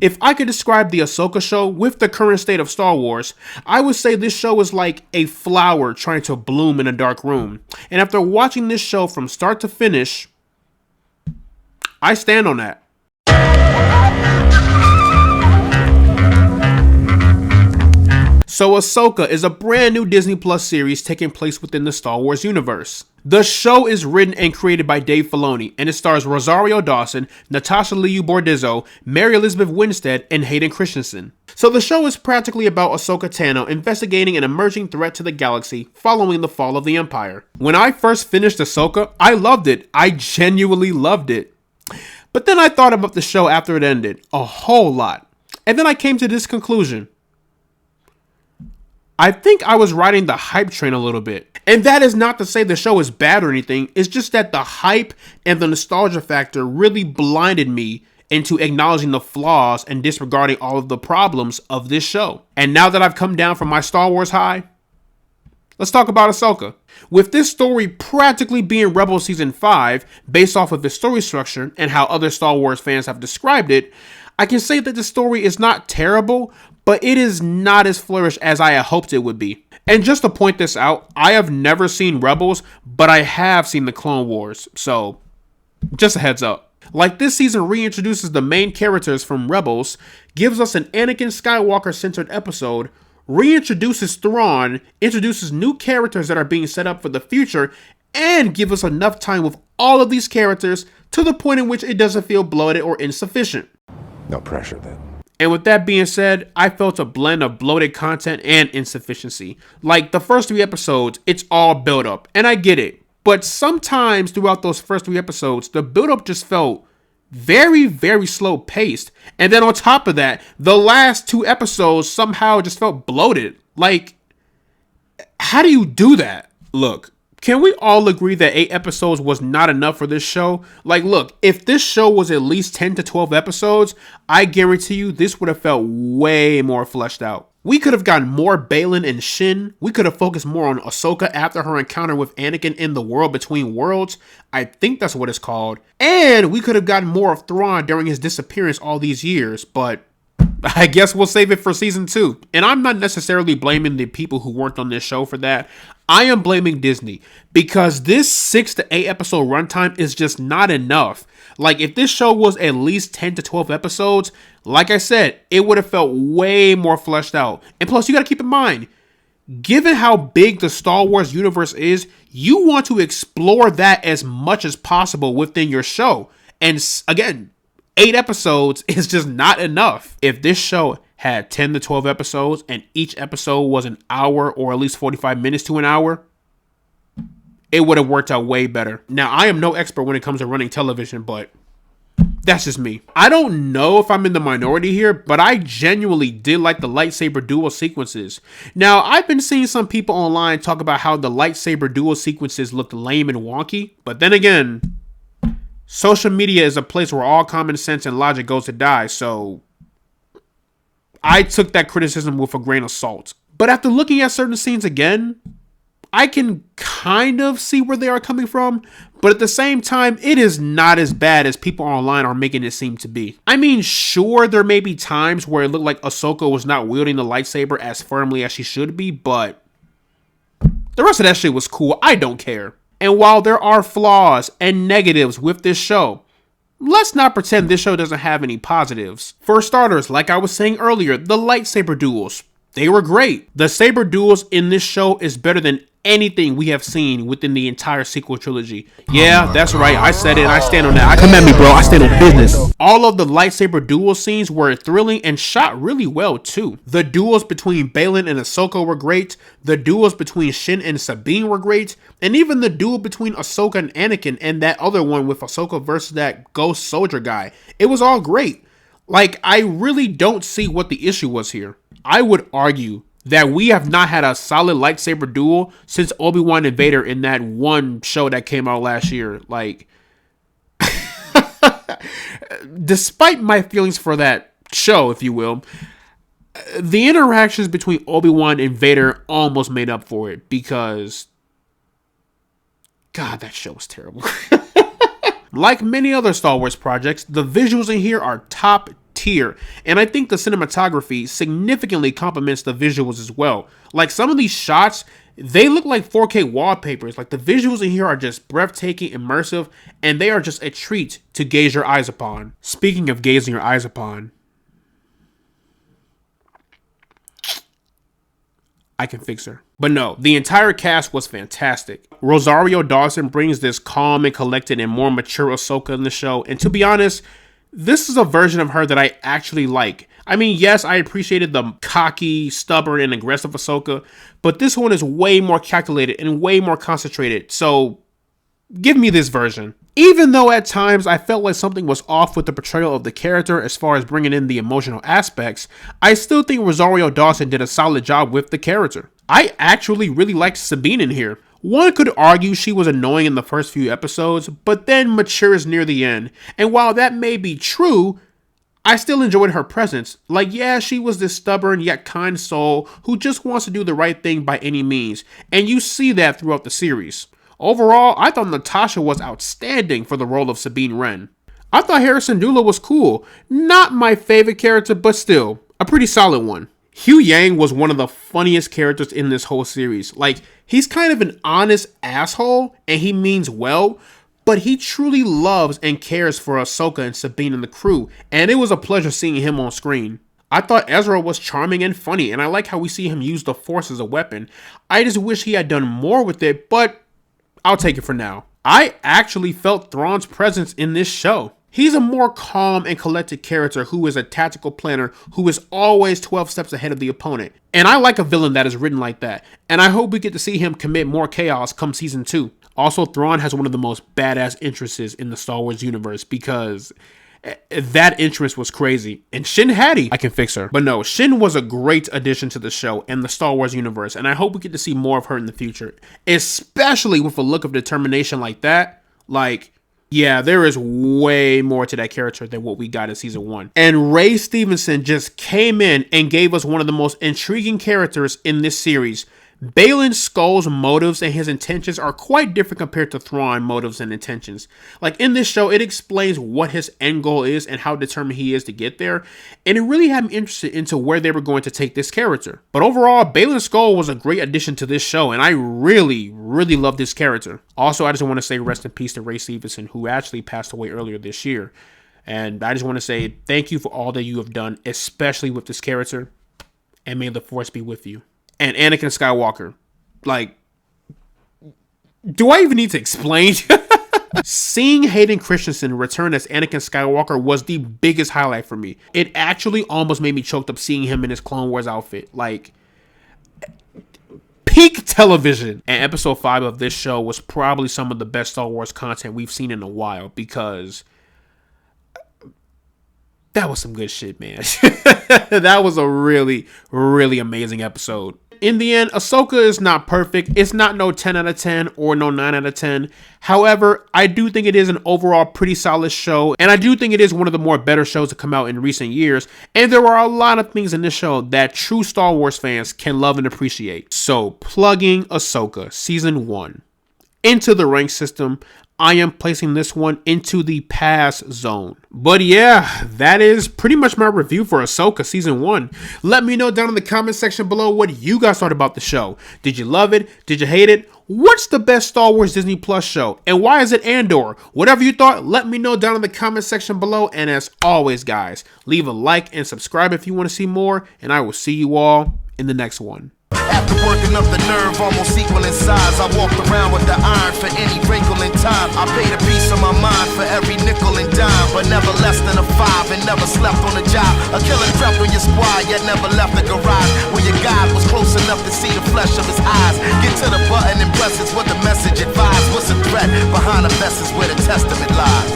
If I could describe the Ahsoka show with the current state of Star Wars, I would say this show is like a flower trying to bloom in a dark room. And after watching this show from start to finish, I stand on that. So Ahsoka is a brand new Disney Plus series taking place within the Star Wars universe. The show is written and created by Dave Filoni, and it stars Rosario Dawson, Natasha Liu Bordizzo, Mary Elizabeth Winstead, and Hayden Christensen. So the show is practically about Ahsoka Tano investigating an emerging threat to the galaxy following the fall of the Empire. When I first finished Ahsoka, I loved it. I genuinely loved it. But then I thought about the show after it ended a whole lot. And then I came to this conclusion. I think I was riding the hype train a little bit. And that is not to say the show is bad or anything. It's just that the hype and the nostalgia factor really blinded me into acknowledging the flaws and disregarding all of the problems of this show. And now that I've come down from my Star Wars high, let's talk about Ahsoka. With this story practically being Rebels Season 5, based off of the story structure and how other Star Wars fans have described it, I can say that the story is not terrible, but it is not as flourished as I had hoped it would be. And just to point this out, I have never seen Rebels, but I have seen the Clone Wars, so just a heads up. Like, this season reintroduces the main characters from Rebels, gives us an Anakin Skywalker-centered episode, reintroduces Thrawn, introduces new characters that are being set up for the future, and give us enough time with all of these characters to the point in which it doesn't feel bloated or insufficient. No pressure then. And with that being said, I felt a blend of bloated content and insufficiency. Like, the first 3 episodes, it's all build up, and I get it. But sometimes throughout those first 3 episodes, the build up just felt very, very slow paced. And then on top of that, the last 2 episodes somehow just felt bloated. Like, how do you do that? Look, can we all agree that 8 episodes was not enough for this show? Like, look, if this show was at least 10 to 12 episodes, I guarantee you this would have felt way more fleshed out. We could have gotten more Baylan and Shin. We could have focused more on Ahsoka after her encounter with Anakin in the World Between Worlds. I think that's what it's called. And we could have gotten more of Thrawn during his disappearance all these years, but I guess we'll save it for season 2. And I'm not necessarily blaming the people who worked on this show for that. I am blaming Disney because this 6 to 8 episode runtime is just not enough. Like, if this show was at least 10 to 12 episodes, like I said, it would have felt way more fleshed out. And plus, you got to keep in mind, given how big the Star Wars universe is, you want to explore that as much as possible within your show. And again, 8 episodes is just not enough. If this show had 10 to 12 episodes and each episode was an hour or at least 45 minutes to an hour, it would have worked out way better. Now, I am no expert when it comes to running television, but that's just me. I don't know if I'm in the minority here, but I genuinely did like the lightsaber duel sequences. Now, I've been seeing some people online talk about how the lightsaber duel sequences looked lame and wonky, but then again, social media is a place where all common sense and logic goes to die, so I took that criticism with a grain of salt. But after looking at certain scenes again, I can kind of see where they are coming from, but at the same time, it is not as bad as people online are making it seem to be. I mean, sure, there may be times where it looked like Ahsoka was not wielding the lightsaber as firmly as she should be, but the rest of that shit was cool. I don't care. And while there are flaws and negatives with this show, let's not pretend this show doesn't have any positives. For starters, like I was saying earlier, the lightsaber duels, they were great. The saber duels in this show is better than anything we have seen within the entire sequel trilogy. Yeah, that's right. I said it and I stand on that. Come at me, bro. I stand on business. All of the lightsaber duel scenes were thrilling and shot really well too. The duels between Baylan and Ahsoka were great. The duels between Shin and Sabine were great. And even the duel between Ahsoka and Anakin and that other one with Ahsoka versus that ghost soldier guy. It was all great. Like, I really don't see what the issue was here. I would argue that we have not had a solid lightsaber duel since Obi-Wan and Vader in that one show that came out last year. Like, despite my feelings for that show, if you will, the interactions between Obi-Wan and Vader almost made up for it because, God, that show was terrible. Like many other Star Wars projects, the visuals in here are top tier, and I think the cinematography significantly complements the visuals as well. Like, some of these shots, they look like 4K wallpapers. Like, the visuals in here are just breathtaking, immersive, and they are just a treat to gaze your eyes upon. Speaking of gazing your eyes upon, I can fix her. But no, the entire cast was fantastic. Rosario Dawson brings this calm and collected and more mature Ahsoka in the show, and to be honest, this is a version of her that I actually like. I mean, yes, I appreciated the cocky, stubborn, and aggressive Ahsoka, but this one is way more calculated and way more concentrated, so give me this version. Even though at times I felt like something was off with the portrayal of the character as far as bringing in the emotional aspects, I still think Rosario Dawson did a solid job with the character. I actually really liked Sabine in here. One could argue she was annoying in the first few episodes, but then matures near the end. And while that may be true, I still enjoyed her presence. Like, yeah, she was this stubborn yet kind soul who just wants to do the right thing by any means. And you see that throughout the series. Overall, I thought Natasha was outstanding for the role of Sabine Wren. I thought Harrison Dula was cool. Not my favorite character, but still, a pretty solid one. Hugh Yang was one of the funniest characters in this whole series. Like, he's kind of an honest asshole, and he means well, but he truly loves and cares for Ahsoka and Sabine and the crew, and it was a pleasure seeing him on screen. I thought Ezra was charming and funny, and I like how we see him use the Force as a weapon. I just wish he had done more with it, but I'll take it for now. I actually felt Thrawn's presence in this show. He's a more calm and collected character who is a tactical planner who is always 12 steps ahead of the opponent. And I like a villain that is written like that. And I hope we get to see him commit more chaos come season 2. Also, Thrawn has one of the most badass entrances in the Star Wars universe because that entrance was crazy. And Shin Hati, I can fix her. But no, Shin was a great addition to the show and the Star Wars universe. And I hope we get to see more of her in the future. Especially with a look of determination like that. Like, yeah, there is way more to that character than what we got in season 1. And Ray Stevenson just came in and gave us one of the most intriguing characters in this series. Baylan Skoll's motives and his intentions are quite different compared to Thrawn motives and intentions. Like, in this show, it explains what his end goal is and how determined he is to get there, and it really had me interested into where they were going to take this character. But overall, Baylan Skoll was a great addition to this show, and I really loved this character. Also, I just want to say rest in peace to Ray Stevenson, who actually passed away earlier this year. And I just want to say thank you for all that you have done, especially with this character, and may the Force be with you. And Anakin Skywalker. Like, do I even need to explain? Seeing Hayden Christensen return as Anakin Skywalker was the biggest highlight for me. It actually almost made me choked up seeing him in his Clone Wars outfit. Like, peak television. And episode 5 of this show was probably some of the best Star Wars content we've seen in a while, because that was some good shit, man. That was a really amazing episode. In the end, Ahsoka is not perfect. It's not no 10 out of 10 or no 9 out of 10. However, I do think it is an overall pretty solid show, and I do think it is one of the more better shows to come out in recent years, and there are a lot of things in this show that true Star Wars fans can love and appreciate. So, plugging Ahsoka Season 1 into the rank system, I am placing this one into the pass zone. But yeah, that is pretty much my review for Ahsoka Season 1. Let me know down in the comment section below what you guys thought about the show. Did you love it? Did you hate it? What's the best Star Wars Disney Plus show? And why is it Andor? Whatever you thought, let me know down in the comment section below. And as always, guys, leave a like and subscribe if you want to see more. And I will see you all in the next one. After working up the nerve almost equal in size, I walked around with the iron for any wrinkle in time. I paid a piece of my mind for every nickel and dime, but never less than a 5 and never slept on a job. A killer crept on your squad, yet never left the garage, where your God was close enough to see the flesh of his eyes. Get to the button and press, it's what the message advised. What's the threat behind the vest is where the testament lies.